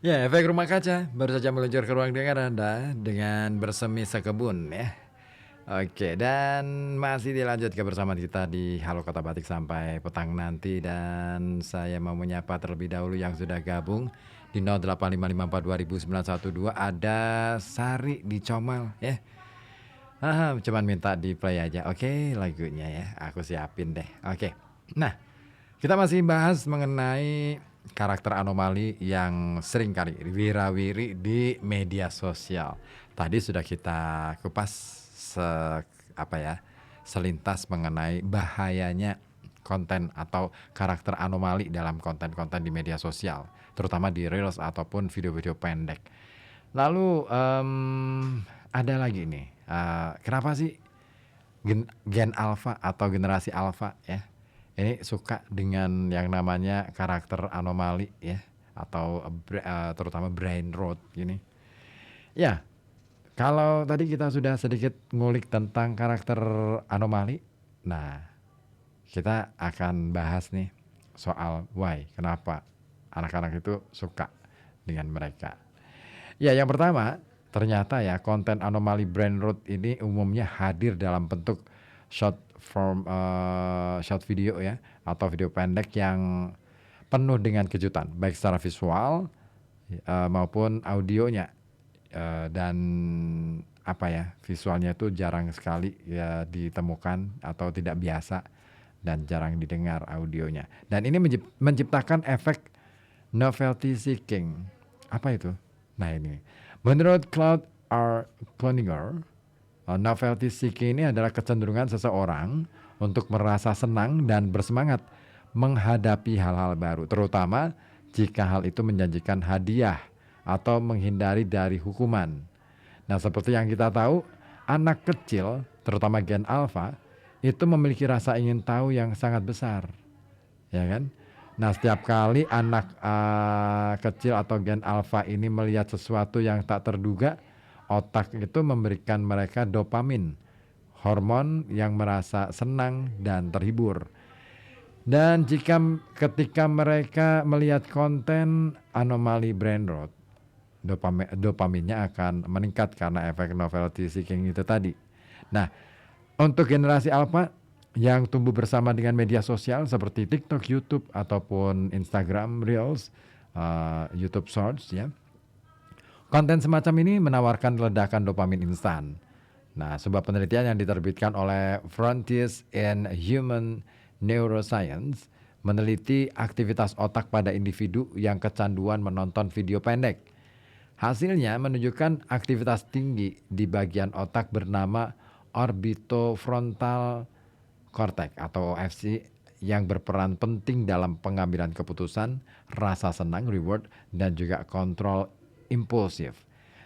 Ya, efek rumah kaca baru saja meluncur ke ruang dengar Anda dengan bersemi sekebun ya. Oke, dan masih dilanjut kebersamaan kita di Halo Kota Batik sampai petang nanti dan saya mau menyapa terlebih dahulu yang sudah gabung di 0855420912 ada Sari di Comel ya. Cuman minta di play aja. Oke, lagunya ya. Aku siapin deh. Oke. Nah, kita masih bahas mengenai karakter anomali yang sering kali wirawiri di media sosial. Tadi sudah kita kupas apa ya, selintas mengenai bahayanya konten atau karakter anomali dalam konten-konten di media sosial, terutama di reels ataupun video-video pendek. Lalu ada lagi nih, kenapa sih Gen alpha atau generasi alpha ya, ini suka dengan yang namanya karakter anomali ya, atau terutama brain rot gini. Ya, kalau tadi kita sudah sedikit ngulik tentang karakter anomali, nah kita akan bahas nih soal why, kenapa anak-anak itu suka dengan mereka. Ya, yang pertama, ternyata ya konten anomali brain rot ini umumnya hadir dalam bentuk short video ya, atau video pendek yang penuh dengan kejutan, baik secara visual maupun audionya. Dan apa ya, visualnya itu jarang sekali ya ditemukan atau tidak biasa dan jarang didengar audionya. Dan ini menciptakan efek novelty seeking. Apa itu? Nah ini, menurut Claude R. Cloninger, novelty seeking ini adalah kecenderungan seseorang untuk merasa senang dan bersemangat menghadapi hal-hal baru, terutama jika hal itu menjanjikan hadiah atau menghindari dari hukuman. Nah, seperti yang kita tahu, anak kecil, terutama gen alpha, itu memiliki rasa ingin tahu yang sangat besar, ya kan? Nah, setiap kali anak kecil atau gen alpha ini melihat sesuatu yang tak terduga, otak itu memberikan mereka dopamin, hormon yang merasa senang dan terhibur. Dan ketika mereka melihat konten anomali brain rot, dopaminnya akan meningkat karena efek novelty seeking itu tadi. Nah, untuk generasi alpha yang tumbuh bersama dengan media sosial seperti TikTok, YouTube, ataupun Instagram Reels, YouTube Shorts ya, konten semacam ini menawarkan ledakan dopamin instan. Nah, sebuah penelitian yang diterbitkan oleh Frontiers in Human Neuroscience meneliti aktivitas otak pada individu yang kecanduan menonton video pendek. Hasilnya menunjukkan aktivitas tinggi di bagian otak bernama orbitofrontal cortex atau OFC yang berperan penting dalam pengambilan keputusan, rasa senang, reward, dan juga kontrol impulsif.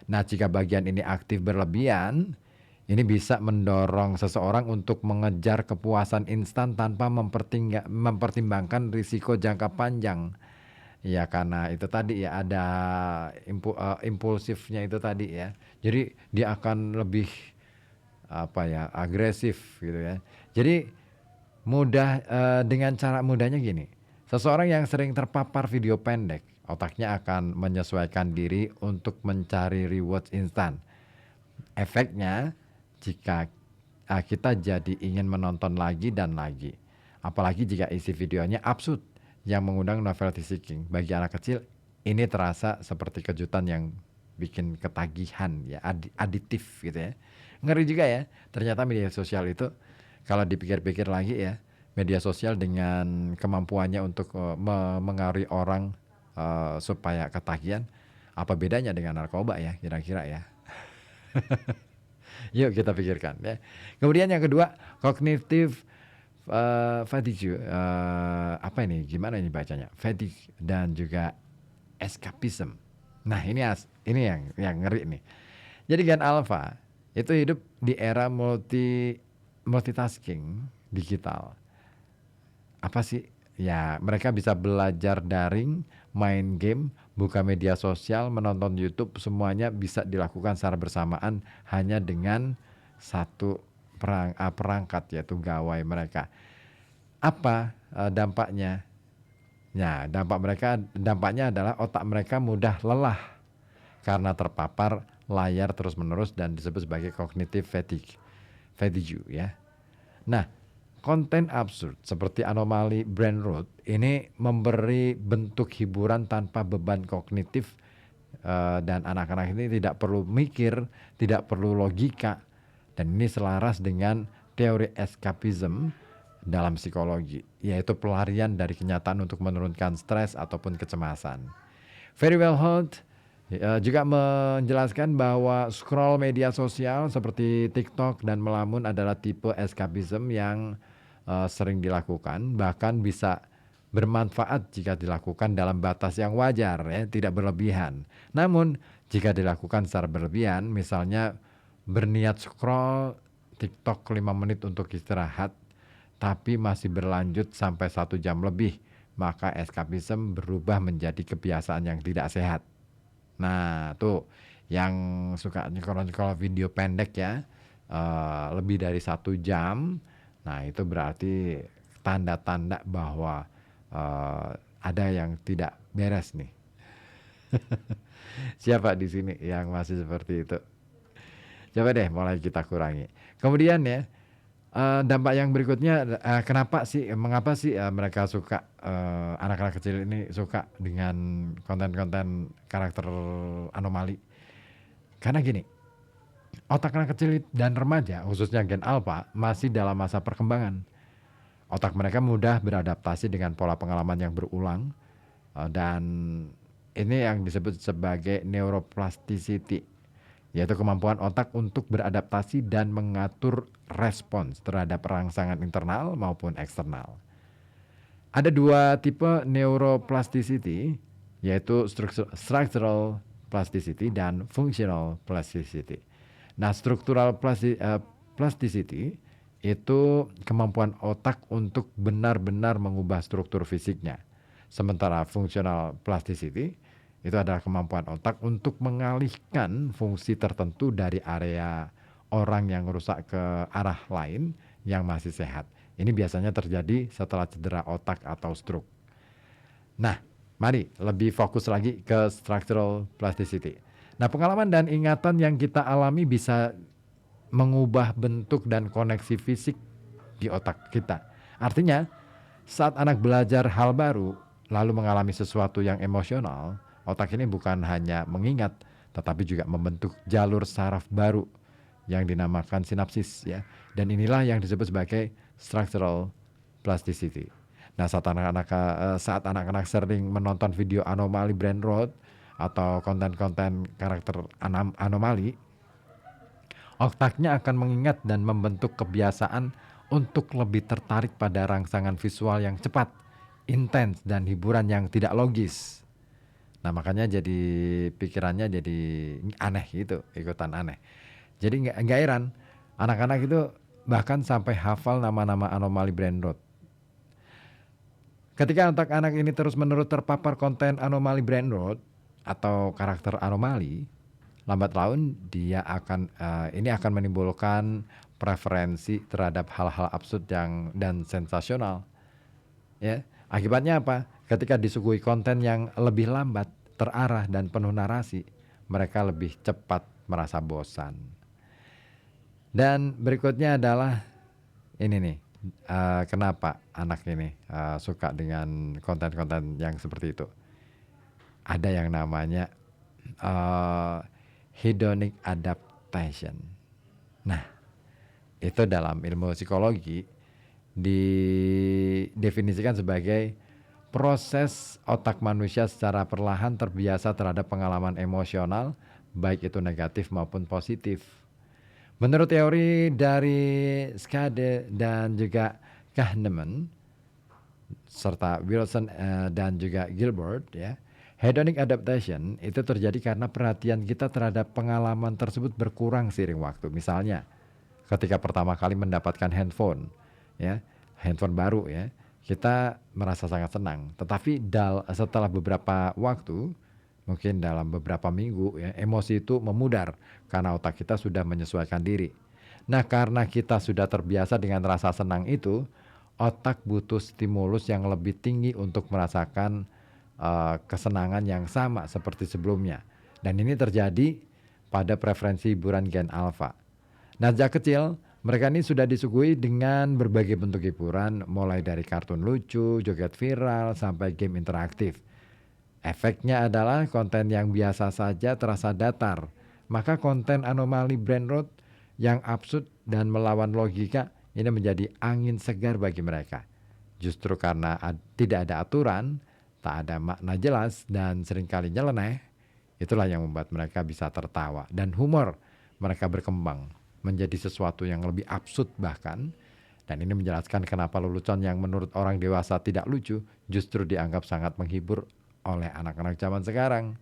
Nah, jika bagian ini aktif berlebihan, ini bisa mendorong seseorang untuk mengejar kepuasan instan tanpa mempertimbangkan risiko jangka panjang. Ya karena itu tadi ya ada impulsifnya itu tadi ya. Jadi dia akan lebih apa ya, agresif gitu ya. Jadi dengan cara mudahnya gini. Seseorang yang sering terpapar video pendek, otaknya akan menyesuaikan diri untuk mencari reward instan. Efeknya jika kita jadi ingin menonton lagi dan lagi. Apalagi jika isi videonya absurd yang mengundang novelty seeking. Bagi anak kecil ini terasa seperti kejutan yang bikin ketagihan ya, aditif gitu ya. Ngeri juga ya, ternyata media sosial itu kalau dipikir-pikir lagi ya, media sosial dengan kemampuannya untuk mengaruhi orang supaya ketagihan, apa bedanya dengan narkoba ya kira-kira ya. Yuk kita pikirkan ya. Kemudian yang kedua, cognitive fatigue, apa ini? Gimana ini bacanya? Fatigue dan juga escapism. Nah, ini yang ngeri nih. Jadi gen alpha itu hidup di era multitasking digital. Apa sih? Ya, mereka bisa belajar daring, main game, buka media sosial, menonton YouTube, semuanya bisa dilakukan secara bersamaan hanya dengan satu perangkat yaitu gawai mereka. Apa dampaknya? Ya, dampaknya adalah otak mereka mudah lelah karena terpapar layar terus-menerus dan disebut sebagai cognitive fatigue ya. Nah, konten absurd seperti anomali brain rot ini memberi bentuk hiburan tanpa beban kognitif, dan anak-anak ini tidak perlu mikir, tidak perlu logika, dan ini selaras dengan teori escapism dalam psikologi, yaitu pelarian dari kenyataan untuk menurunkan stres ataupun kecemasan. Very Well Heard juga menjelaskan bahwa scroll media sosial seperti TikTok dan melamun adalah tipe escapism yang sering dilakukan, bahkan bisa bermanfaat jika dilakukan dalam batas yang wajar ya, tidak berlebihan. Namun jika dilakukan secara berlebihan, misalnya berniat scroll TikTok 5 menit untuk istirahat, tapi masih berlanjut sampai 1 jam lebih, maka escapism berubah menjadi kebiasaan yang tidak sehat. Nah, tuh yang suka nyekol video pendek ya, lebih dari 1 jam, nah itu berarti tanda-tanda bahwa ada yang tidak beres nih. Siapa di sini yang masih seperti itu? Coba deh mulai kita kurangi. Kemudian ya, dampak yang berikutnya, mengapa sih mereka suka, anak-anak kecil ini suka dengan konten-konten karakter anomali? Karena gini, otak anak kecil dan remaja, khususnya gen alpha, masih dalam masa perkembangan. Otak mereka mudah beradaptasi dengan pola pengalaman yang berulang, dan ini yang disebut sebagai neuroplasticity, yaitu kemampuan otak untuk beradaptasi dan mengatur respons terhadap rangsangan internal maupun eksternal. Ada 2 tipe neuroplasticity, yaitu structural plasticity dan functional plasticity. Nah, structural plasticity itu kemampuan otak untuk benar-benar mengubah struktur fisiknya. Sementara functional plasticity itu adalah kemampuan otak untuk mengalihkan fungsi tertentu dari area orang yang rusak ke arah lain yang masih sehat. Ini biasanya terjadi setelah cedera otak atau stroke. Nah, mari lebih fokus lagi ke structural plasticity. Nah, pengalaman dan ingatan yang kita alami bisa mengubah bentuk dan koneksi fisik di otak kita. Artinya, saat anak belajar hal baru, lalu mengalami sesuatu yang emosional, otak ini bukan hanya mengingat, tetapi juga membentuk jalur saraf baru yang dinamakan sinapsis ya. Dan inilah yang disebut sebagai structural plasticity. Nah, saat anak-anak sering menonton video anomali brain rot atau konten-konten karakter anomali, otaknya akan mengingat dan membentuk kebiasaan untuk lebih tertarik pada rangsangan visual yang cepat, intens, dan hiburan yang tidak logis. Nah, makanya jadi pikirannya jadi aneh gitu, ikutan aneh. Jadi nggak heran, anak-anak itu bahkan sampai hafal nama-nama anomali brain rot. Ketika otak anak ini terus-menerus terpapar konten anomali brain rot atau karakter anomali, lambat laun ini akan menimbulkan preferensi terhadap hal-hal absurd dan sensasional. Ya, akibatnya apa? Ketika disuguhi konten yang lebih lambat, terarah dan penuh narasi, mereka lebih cepat merasa bosan. Dan berikutnya adalah ini nih, kenapa anak ini suka dengan konten-konten yang seperti itu? Ada yang namanya hedonic adaptation. Nah, itu dalam ilmu psikologi didefinisikan sebagai proses otak manusia secara perlahan terbiasa terhadap pengalaman emosional, baik itu negatif maupun positif. Menurut teori dari Skade dan juga Kahneman serta Wilson dan juga Gilbert ya, hedonic adaptation itu terjadi karena perhatian kita terhadap pengalaman tersebut berkurang seiring waktu. Misalnya, ketika pertama kali mendapatkan handphone baru ya, kita merasa sangat senang. Tetapi setelah beberapa waktu, mungkin dalam beberapa minggu ya, emosi itu memudar karena otak kita sudah menyesuaikan diri. Nah, karena kita sudah terbiasa dengan rasa senang itu, otak butuh stimulus yang lebih tinggi untuk merasakan kesenangan yang sama seperti sebelumnya. Dan ini terjadi pada preferensi hiburan gen alfa. Nah, sejak kecil mereka ini sudah disuguhi dengan berbagai bentuk hiburan, mulai dari kartun lucu, joget viral, sampai game interaktif. Efeknya adalah konten yang biasa saja terasa datar. Maka konten anomali brain rot yang absurd dan melawan logika ini menjadi angin segar bagi mereka. Justru karena tidak ada aturan, tak ada makna jelas, dan seringkali nyeleneh, itulah yang membuat mereka bisa tertawa. Dan humor mereka berkembang menjadi sesuatu yang lebih absurd bahkan. Dan ini menjelaskan kenapa lelucon yang menurut orang dewasa tidak lucu justru dianggap sangat menghibur oleh anak-anak zaman sekarang.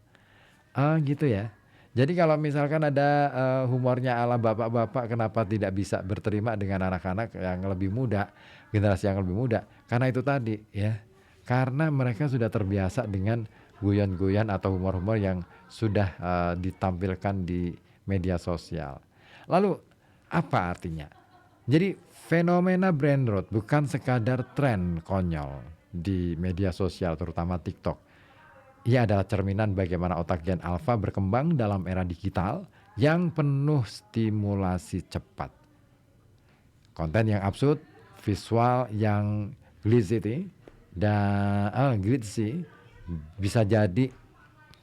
Gitu ya. Jadi kalau misalkan ada humornya ala bapak-bapak, kenapa tidak bisa berterima dengan anak-anak yang lebih muda, generasi yang lebih muda? Karena itu tadi ya. Karena mereka sudah terbiasa dengan guyon-guyon atau humor-humor yang sudah ditampilkan di media sosial. Lalu apa artinya? Jadi fenomena brain rot bukan sekadar tren konyol di media sosial, terutama TikTok. Ia adalah cerminan bagaimana otak gen alfa berkembang dalam era digital yang penuh stimulasi cepat. Konten yang absurd, visual yang glitzy bisa jadi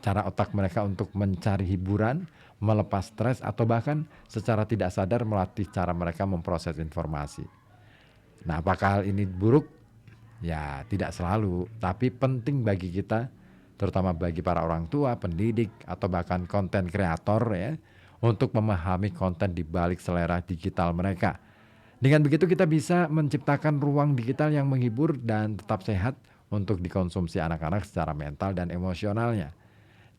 cara otak mereka untuk mencari hiburan, melepas stres, atau bahkan secara tidak sadar melatih cara mereka memproses informasi. Nah, apakah hal ini buruk? Ya, tidak selalu, tapi penting bagi kita, terutama bagi para orang tua, pendidik, atau bahkan konten kreator ya, untuk memahami konten di balik selera digital mereka. Dengan begitu kita bisa menciptakan ruang digital yang menghibur dan tetap sehat untuk dikonsumsi anak-anak secara mental dan emosionalnya.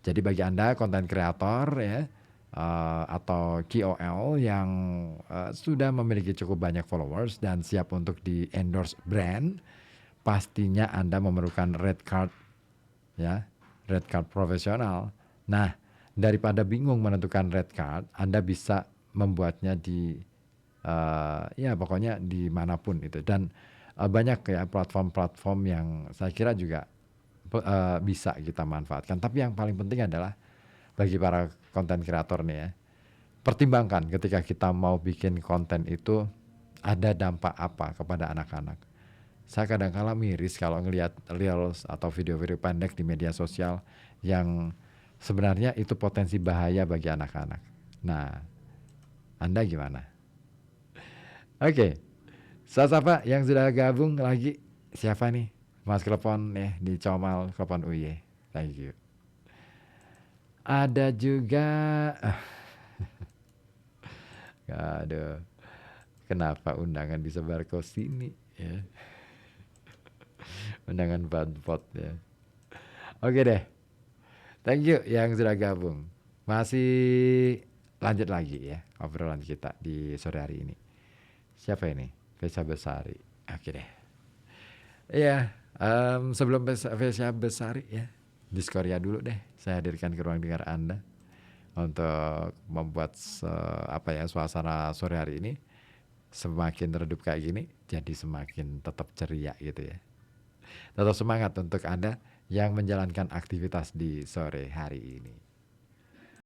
Jadi bagi Anda konten kreator ya, atau KOL yang sudah memiliki cukup banyak followers dan siap untuk di endorse brand, pastinya Anda memerlukan red card ya, red card profesional. Nah, daripada bingung menentukan red card, Anda bisa membuatnya di ya pokoknya dimanapun itu. Dan banyak ya platform-platform yang saya kira juga bisa kita manfaatkan. Tapi yang paling penting adalah bagi para konten kreator nih ya, pertimbangkan ketika kita mau bikin konten itu ada dampak apa kepada anak-anak. Saya kadang-kala miris kalau ngelihat reels atau video-video pendek di media sosial yang sebenarnya itu potensi bahaya bagi anak-anak. Nah, Anda gimana? Oke, siapa yang sudah gabung lagi? Siapa nih? Mas Klepon ya di Comal Klepon UY. Thank you. Ada juga aduh, kenapa undangan disebar ke sini ya? Undangan banpot ya. Oke deh. Thank you yang sudah gabung. Masih lanjut lagi ya obrolan kita di sore hari ini. Siapa ini? Vesha Besari. Oke deh. Iya, sebelum Vesha Besari ya, Diskoria dulu deh. Saya hadirkan ke ruang dengar Anda untuk membuat suasana sore hari ini semakin redup kayak gini, jadi semakin tetap ceria gitu ya. Tetap semangat untuk Anda yang menjalankan aktivitas di sore hari ini.